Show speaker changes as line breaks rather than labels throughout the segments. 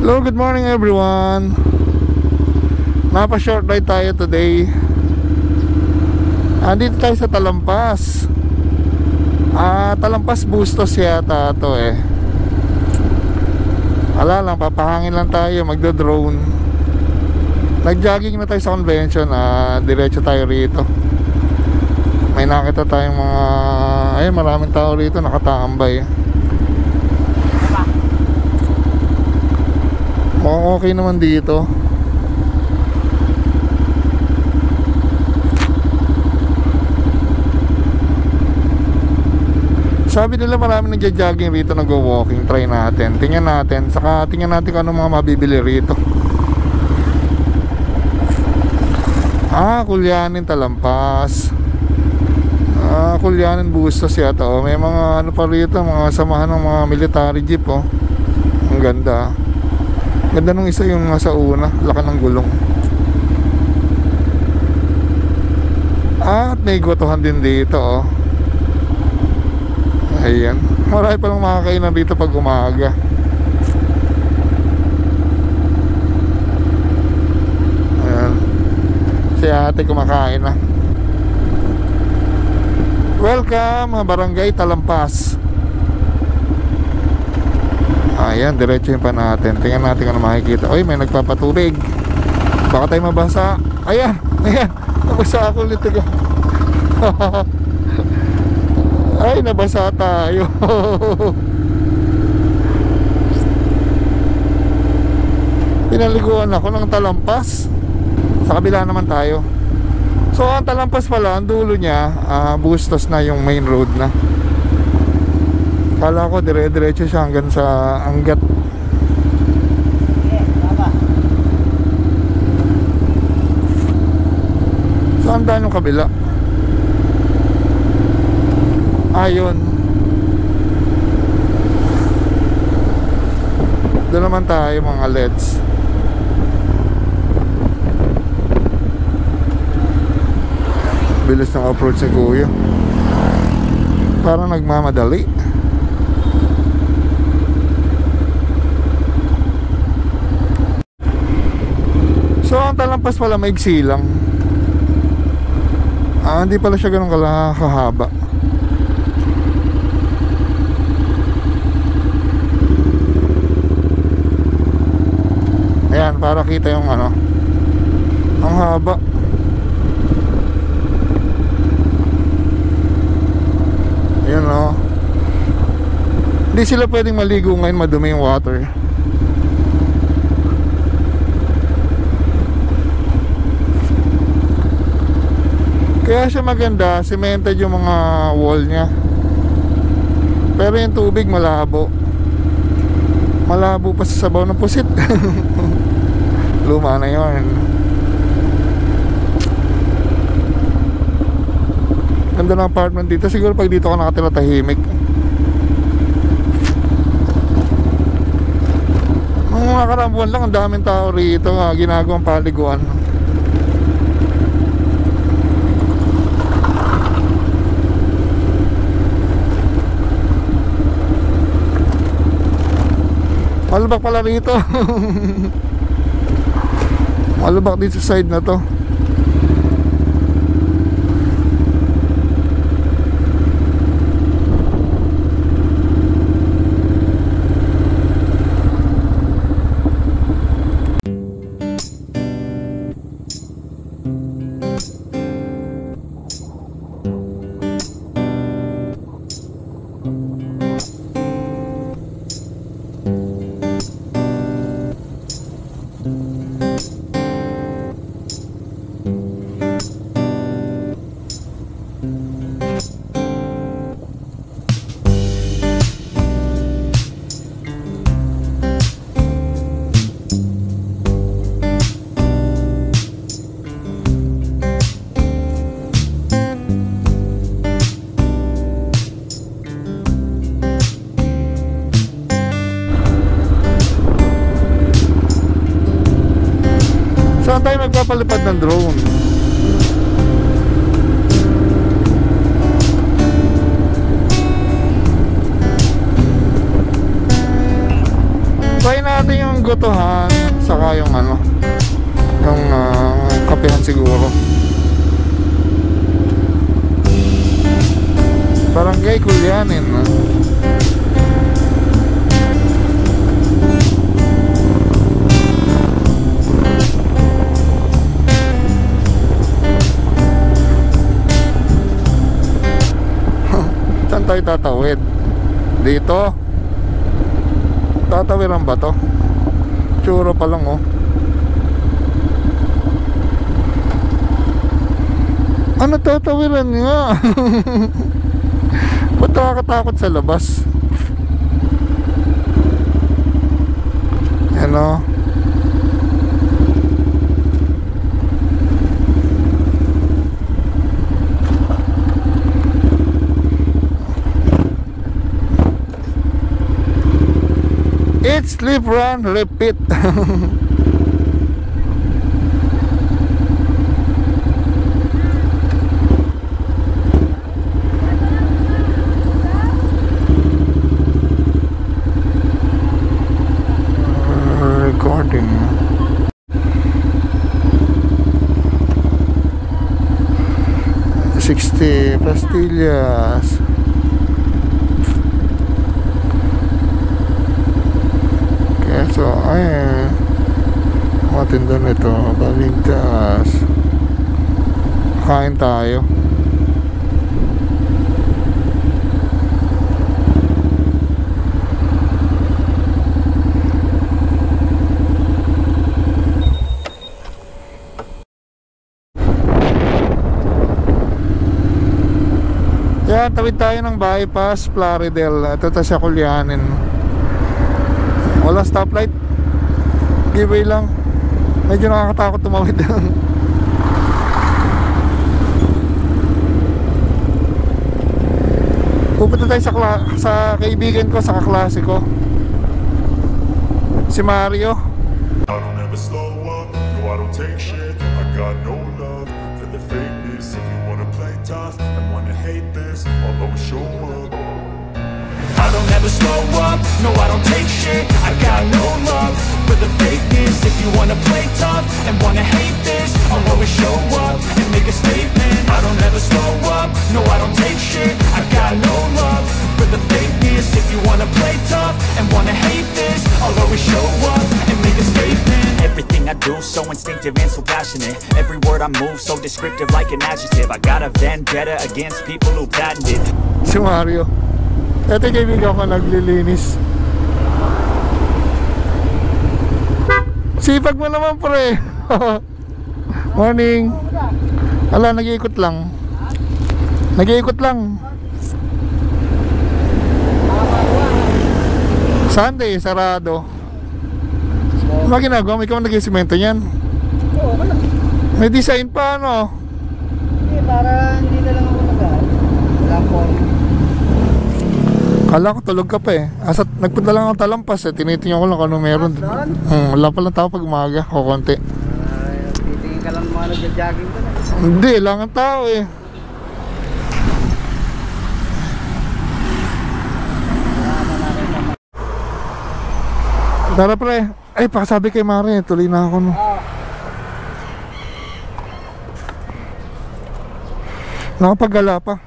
Hello, good morning everyone. Napa-short ride tayo today. Andito tayo sa Talampas. Talampas Bustos yata to eh. Wala lang, papahangin lang tayo, magdo-drone. Nag-jogging na tayo sa convention. Diretso tayo rito. May nakita tayong mga maraming tao rito nakatambay. Mukhang okay naman dito. Sabi nila maraming nagja-jogging rito, nag-walking. Try natin, tingnan natin. Saka tingnan natin kung ano mga mabibili rito. Kulyanin Talampas. Kulyanin Bustos yata. May mga ano pa rito, mga samahan ng mga military jeep. Ang ganda. Ganda nung isa yung nasa una. Laki ng gulong. At may gotohan din dito. Ayan. Marami pa lang makakainan dito pag umaga. Ayan. Si ate kumakain na. Welcome mga barangay Talampas. Ayan, diretsuhin pa natin. Tingnan natin kung ano makikita. May nagpapatubig. Baka tayo mabasa. Ayan, nabasa ako ulit. Ay, nabasa tayo. Pinaliguan ako ng Talampas. Sa kabila naman tayo. So ang Talampas pala, ang dulo niya Bustos na, yung main road na. Kala ko dire-diretso siya hanggang sa Angat. Saan daan yung kabila? Ayun. Doon naman tayo mga LEDs. Bilis ng approach ni Kuya. Parang nagmamadali. So ang Talampas pala maigsi lang. Hindi pala siya ganun kahaba. Ayan, para kita yung ang haba. Ayan Hindi sila pwedeng maligo ngayon, madumi yung water. Kaya siya maganda, cemented yung mga wall niya. Pero yung tubig malabo. Malabo pa sa sabaw ng pusit. Luma na yun. Ganda ng apartment dito. Siguro pag dito ako nakatira, tahimik. Mga karambuan lang, ang daming tao rito. Ginagawang paliguan. Malubak pala rito. Malubak dito sa side na to. Saan tayo magpapalipad ng drone? Try natin yung gotohan, saka yung ano, yung kapehan siguro. Barangay Kulyanin. Saan tayo tatawid? Dito? Tatawiran ba to? Tsura pa lang oh. Ano tatawiran nga? Ba't nakakatakot sa labas? Ano? It's live, run, repeat. Recording. $60 pastillas. So, ay, matinda nito, baligtas. Kain tayo. Yan, tawid tayo ng bypass Plaridel. Ito ta sa Kulyanin. Wala stoplight, giveaway lang. Medyo nakakatakot tumawid. Pupunta tayo sa kaibigan ko, sa kaklase ko, si Mario. I don't ever slow up, no I don't take shit. I got no love for the fakeness. If you wanna play tough and wanna hate this, I'll always show up. I don't ever slow up, no I don't take shit. I got no love for the fakeness. If you wanna play tough and wanna hate this, I'll always show up and make a statement. I don't ever slow up, no I don't take shit. I got no love for the fakeness. If you wanna play tough and wanna hate this, I'll always show up and make a statement. Everything I do so instinctive and so passionate. Every word I move so descriptive like an adjective. I got a vendetta against people who patented. Si Mario, ito kaibigan ko naglilinis. Sipag mo naman pre. Morning. Ala, nag-iikot lang. Nag-iikot lang. Sunday, sarado. Ano ginagawa mo? Ikaw nag-isimento yan?
Oo, wala.
May design pa ano?
Hindi, para hindi na lang ako wala po.
Kala ko tulog ka pa eh. Asat nagpunta lang ako Talampas eh. Tinitingnan ko lang kung ano meron. Wala pa lang tao pag umaga o konti.
Titingin ka lang mga nagja-jogging ka na.
Hindi, lang ang tao eh. Tara pre. Ay, pakasabi kay Mare. Tuloy na ako no. Nakapagala pa.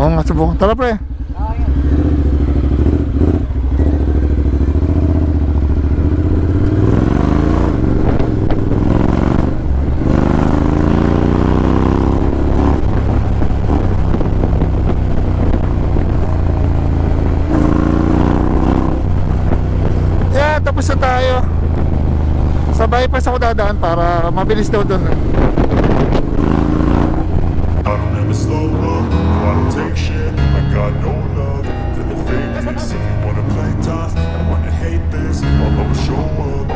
Oo nga, subok. Tara pre. Yeah, tapos na tayo. Sa bypass ako dadaan para mabilis daw doon. I don't ever slow up, no I don't take shit. I got no love for the fakeness. If you wanna play tough and wanna hate this, I'll always show up.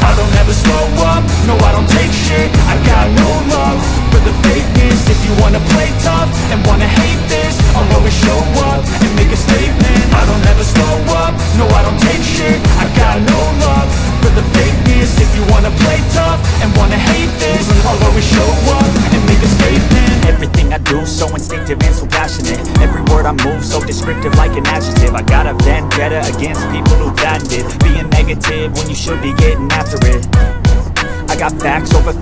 I don't ever slow up, no I don't take shit. I got no love for the fakeness. If you wanna play tough and wanna hate this, I'll always show up and make a statement. I don't
do, so instinctive and so passionate. Every word I move, so descriptive like an adjective. I got a vendetta against people who threatened it. Being negative when you should be getting after it. I got facts over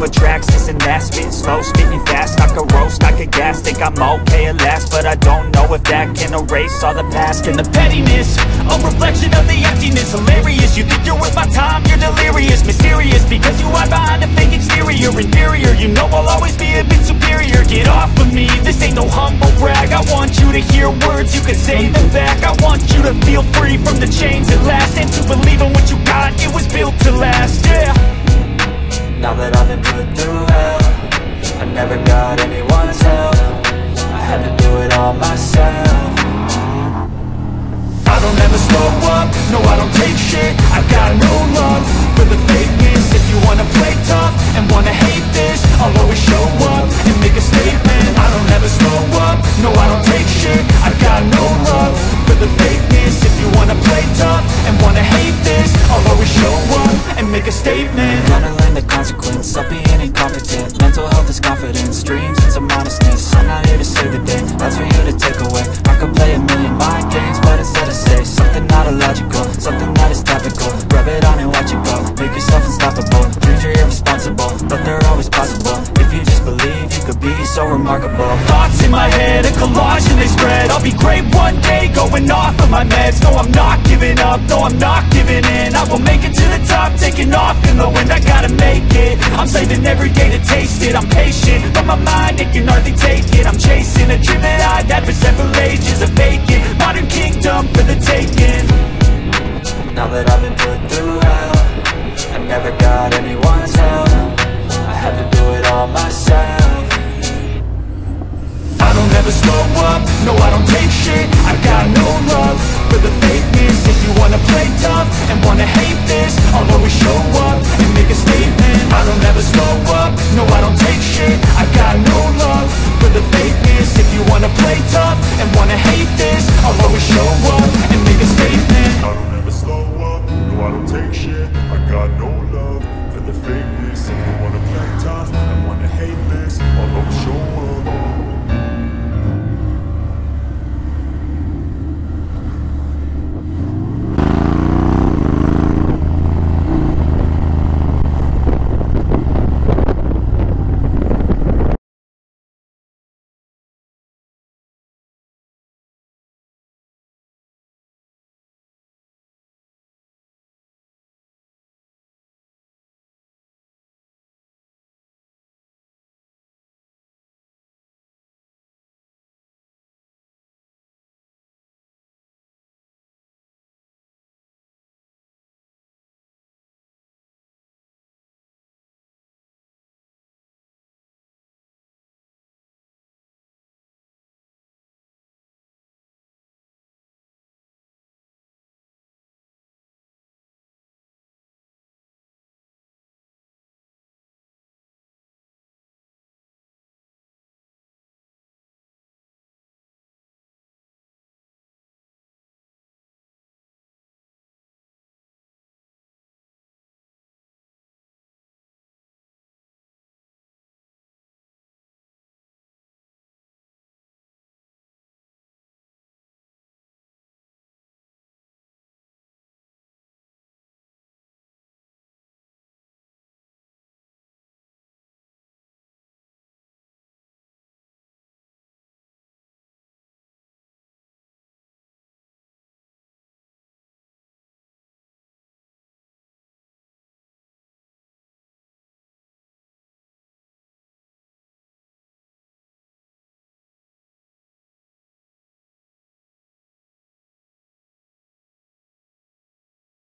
tracks, this and that. Spitting slow, spitting fast, I could roast, I could gas. Think I'm okay at last, but I don't know if that can erase all the past. And the pettiness, a reflection of the emptiness. Hilarious, you think you're worth my time, you're delirious. Mysterious, because you hide behind a fake exterior. Inferior, you know I'll always be a bit superior. Get off of me, this ain't no humble brag. I want you to hear words, you can say them back. I want you to feel free from the chains at last, and to believe in what you got, it was built to last, yeah.
Now that I've been put through hell, I never got anyone's help. I had to do it all myself.
I don't ever slow up, no I don't take shit. I've got no love for the fakeness. If you wanna play tough and wanna hate this, I'll always show up and make a statement. I don't ever slow up, no I don't take shit. I've got no love for the fakeness. If you wanna play tough and wanna hate this, I'll always show up and make a statement.
Gonna learn the consequence of being incompetent. Mental health is confidence, dreams and some honestness. I'm not here to save the day, that's for you to take away. I could play a million mind games, but instead I say something not illogical, something that is topical. Rub it on and watch it go, make yourself unstoppable. Dreams are irresponsible, but they're always possible. If you just believe, you could be so remarkable.
Thoughts in my head, a collage and they spread. I'll be great one day, going off of my meds. No, I'm not giving up, no, I'm not giving in. I will make it to the top, taking off in the wind. I gotta make it, I'm saving every day to taste it. I'm patient, but my mind, it can hardly take it. I'm chasing a dream that I've had for several ages. A vacant, modern kingdom for the taking.
Now that I've been